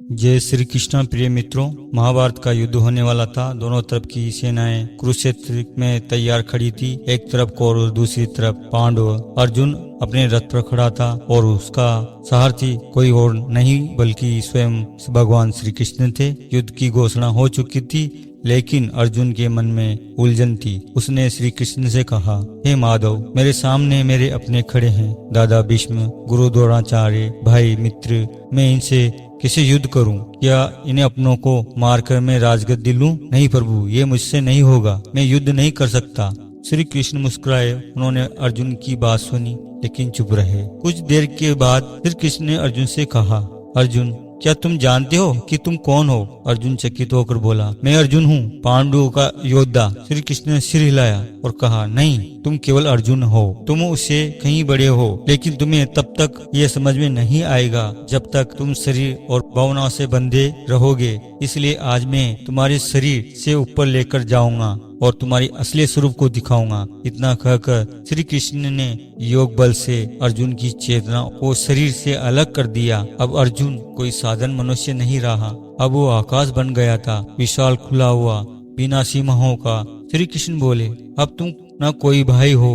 जय श्री कृष्ण। प्रिय मित्रों, महाभारत का युद्ध होने वाला था। दोनों तरफ की सेनाएं कुरुक्षेत्र में तैयार खड़ी थी। एक तरफ कौरव, दूसरी तरफ पांडव। अर्जुन अपने रथ पर खड़ा था और उसका सारथी कोई और नहीं बल्कि स्वयं भगवान श्री कृष्ण थे। युद्ध की घोषणा हो चुकी थी, लेकिन अर्जुन के मन में उलझन थी। उसने श्री कृष्ण से कहा, हे माधव, मेरे सामने मेरे अपने खड़े हैं, दादा भीष्म, गुरु द्रोणाचार्य, भाई मित्र। मैं इनसे किसे युद्ध करूं? क्या इन्हें अपनों को मारकर मैं राजगद्दी लूं? नहीं प्रभु, ये मुझसे नहीं होगा। मैं युद्ध नहीं कर सकता। श्री कृष्ण मुस्कुराए। उन्होंने अर्जुन की बात सुनी लेकिन चुप रहे। कुछ देर के बाद श्री कृष्ण ने अर्जुन से कहा, अर्जुन, क्या तुम जानते हो कि तुम कौन हो? अर्जुन चकित होकर बोला, मैं अर्जुन हूँ, पांडवों का योद्धा। श्री कृष्ण ने सिर हिलाया और कहा, नहीं, तुम केवल अर्जुन हो। तुम उससे कहीं बड़े हो, लेकिन तुम्हें तब तक ये समझ में नहीं आएगा जब तक तुम शरीर और भावनाओं से बंधे रहोगे। इसलिए आज मैं तुम्हारे शरीर से ऊपर लेकर जाऊंगा और तुम्हारी असली स्वरूप को दिखाऊंगा। इतना कहकर श्री कृष्ण ने योग बल से अर्जुन की चेतना को शरीर से अलग कर दिया। अब अर्जुन कोई साधारण मनुष्य नहीं रहा, अब वो आकाश बन गया था, विशाल, खुला हुआ, बिना सीमाओं का। श्री कृष्ण बोले, अब तुम न कोई भाई हो,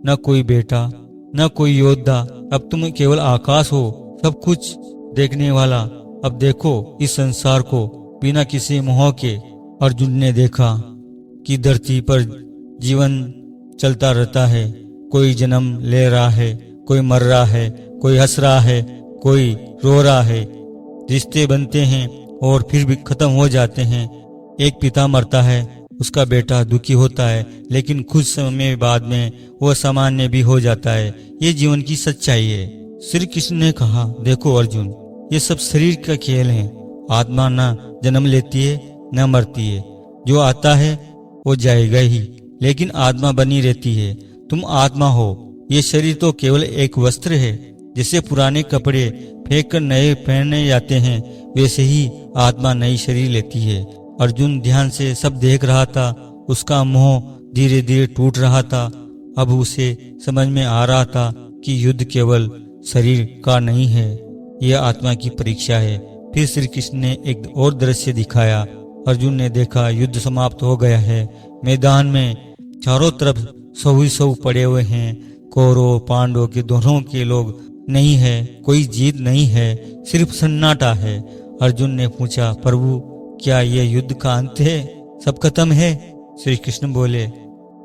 न कोई बेटा, न कोई योद्धा। अब तुम केवल आकाश हो, सब कुछ देखने वाला। अब देखो इस संसार को बिना किसी मोह के। अर्जुन ने देखा कि धरती पर जीवन चलता रहता है। कोई जन्म ले रहा है, कोई मर रहा है, कोई हंस रहा है, कोई रो रहा है। रिश्ते बनते हैं और फिर भी खत्म हो जाते हैं। एक पिता मरता है, उसका बेटा दुखी होता है, लेकिन कुछ समय बाद में वह सामान्य भी हो जाता है। ये जीवन की सच्चाई है। श्री कृष्ण ने कहा, देखो अर्जुन, ये सब शरीर का खेल है। आत्मा न जन्म लेती है न मरती है। जो आता है वो जाएगा ही, लेकिन आत्मा बनी रहती है। तुम आत्मा हो। ये शरीर तो केवल एक वस्त्र है। जिसे पुराने कपड़े फेंक कर नए पहने जाते हैं, वैसे ही आत्मा नई शरीर लेती है। अर्जुन ध्यान से सब देख रहा था। उसका मोह धीरे धीरे टूट रहा था। अब उसे समझ में आ रहा था कि युद्ध केवल शरीर का नहीं है, यह आत्मा की परीक्षा है। फिर श्री कृष्ण ने एक और दृश्य दिखाया। अर्जुन ने देखा, युद्ध समाप्त हो गया है। मैदान में चारों तरफ सौ पड़े हुए हैं। कौरव पांडव के दोनों के लोग नहीं है, कोई जीत नहीं है, सिर्फ सन्नाटा है। अर्जुन ने पूछा, प्रभु, क्या यह युद्ध का अंत है? सब खत्म है? श्री कृष्ण बोले,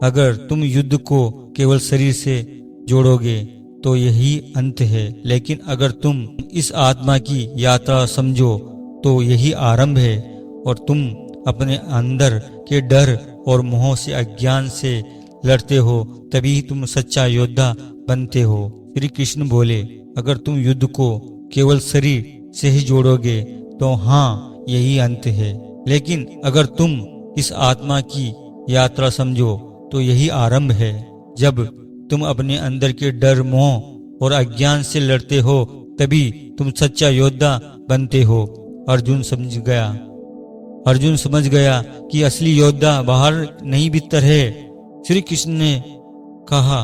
अगर तुम युद्ध को केवल शरीर से जोड़ोगे तो यही अंत है, लेकिन अगर तुम इस आत्मा की यात्रा समझो तो यही आरंभ है। और तुम अपने अंदर के डर और मोह से, अज्ञान से लड़ते हो, तभी तुम सच्चा योद्धा बनते हो। श्री कृष्ण बोले, अगर तुम युद्ध को केवल शरीर से ही जोड़ोगे तो हाँ, यही अंत है, लेकिन अगर तुम इस आत्मा की यात्रा समझो तो यही आरंभ है। जब तुम अपने अंदर के डर, मोह और अज्ञान से लड़ते हो, तभी तुम सच्चा योद्धा बनते हो। अर्जुन समझ गया कि असली योद्धा बाहर नहीं भीतर है। श्री कृष्ण ने कहा,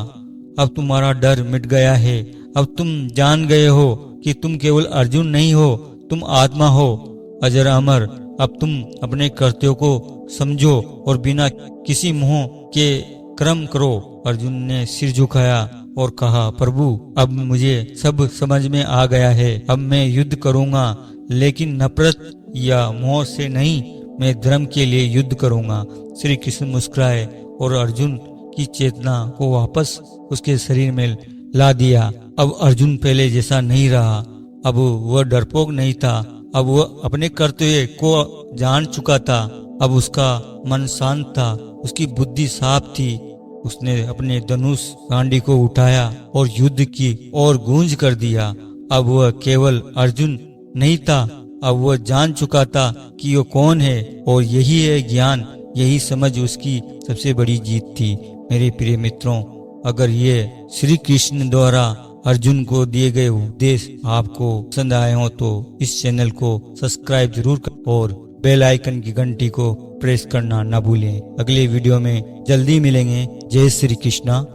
अब तुम्हारा डर मिट गया है। अब तुम जान गए हो कि तुम केवल अर्जुन नहीं हो, तुम आत्मा हो, अजर अमर। अब तुम अपने कर्तव्यों को समझो और बिना किसी मोह के कर्म करो। अर्जुन ने सिर झुकाया और कहा, प्रभु, अब मुझे सब समझ में आ गया है। अब मैं युद्ध करूंगा, लेकिन नफरत या मोह से नहीं, मैं धर्म के लिए युद्ध करूंगा। श्री कृष्ण मुस्कुराए और अर्जुन की चेतना को वापस उसके शरीर में ला दिया। अब अर्जुन पहले जैसा नहीं रहा। अब वह डरपोक नहीं था। अब वह अपने कर्तव्य को जान चुका था। अब उसका मन शांत था, उसकी बुद्धि साफ थी। उसने अपने धनुष गांडी को उठाया और युद्ध की ओर गूंज कर दिया। अब वह केवल अर्जुन नहीं था, अब वह जान चुका था कि वो कौन है, और यही है ज्ञान, यही समझ उसकी सबसे बड़ी जीत थी। मेरे प्रिय मित्रों, अगर ये श्री कृष्ण द्वारा अर्जुन को दिए गए उपदेश आपको पसंद आए हो तो इस चैनल को सब्सक्राइब जरूर करें और बेल आइकन की घंटी को प्रेस करना ना भूलें। अगले वीडियो में जल्दी मिलेंगे। जय श्री कृष्णा।